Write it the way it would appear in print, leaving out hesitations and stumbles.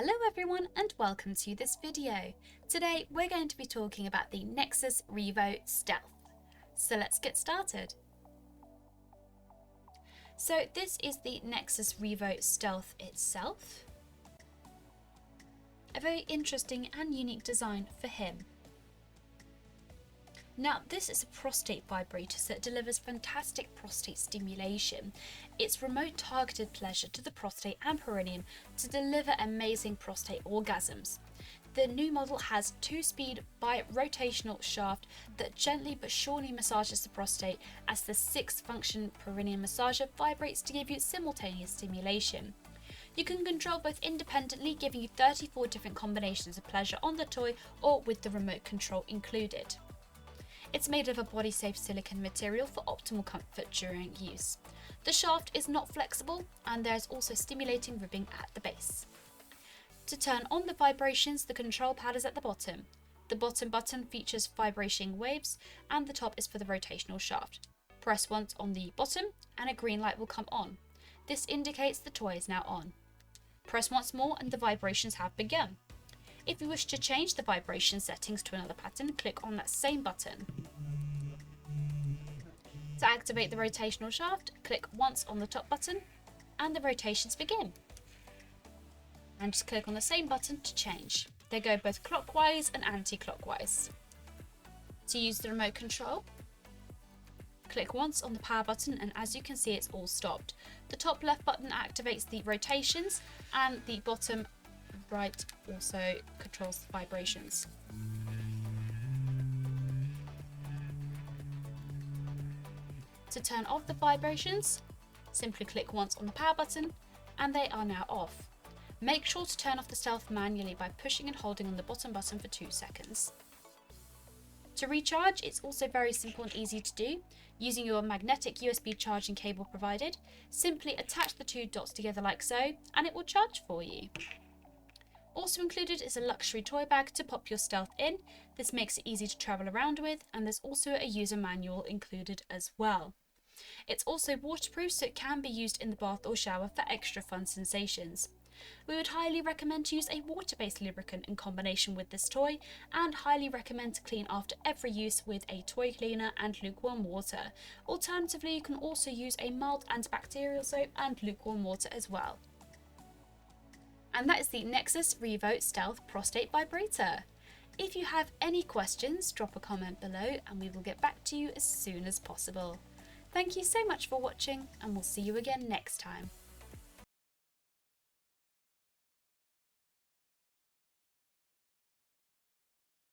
Hello everyone and welcome to this video. Today we're going to be talking about the Nexus Revo Stealth. So let's get started. So this is the Nexus Revo Stealth itself. A very interesting and unique design for him. Now this is a prostate vibrator, so it delivers fantastic prostate stimulation. It's remote targeted pleasure to the prostate and perineum to deliver amazing prostate orgasms. The new model has 2-speed bi-rotational shaft that gently but surely massages the prostate as the 6-function perineum massager vibrates to give you simultaneous stimulation. You can control both independently, giving you 34 different combinations of pleasure on the toy or with the remote control included. It's made of a body-safe silicone material for optimal comfort during use. The shaft is not flexible and there's also stimulating ribbing at the base. To turn on the vibrations, the control pad is at the bottom. The bottom button features vibration waves and the top is for the rotational shaft. Press once on the bottom and a green light will come on. This indicates the toy is now on. Press once more and the vibrations have begun. If you wish to change the vibration settings to another pattern, click on that same button. To activate the rotational shaft, click once on the top button and the rotations begin. And just click on the same button to change. They go both clockwise and anti-clockwise. To use the remote control, click once on the power button and as you can see it's all stopped. The top left button activates the rotations and the bottom right also controls the vibrations. To turn off the vibrations, simply click once on the power button and they are now off. Make sure to turn off the stealth manually by pushing and holding on the bottom button for 2 seconds. To recharge, it's also very simple and easy to do. Using your magnetic USB charging cable provided, simply attach the 2 dots together like so and it will charge for you. Also included is a luxury toy bag to pop your Stealth in. This makes it easy to travel around with, and there's also a user manual included as well. It's also waterproof, so it can be used in the bath or shower for extra fun sensations. We would highly recommend to use a water-based lubricant in combination with this toy, and highly recommend to clean after every use with a toy cleaner and lukewarm water. Alternatively, you can also use a mild antibacterial soap and lukewarm water as well. And that is the Nexus Revo Stealth Prostate Vibrator. If you have any questions, drop a comment below and we will get back to you as soon as possible. Thank you so much for watching and we'll see you again next time.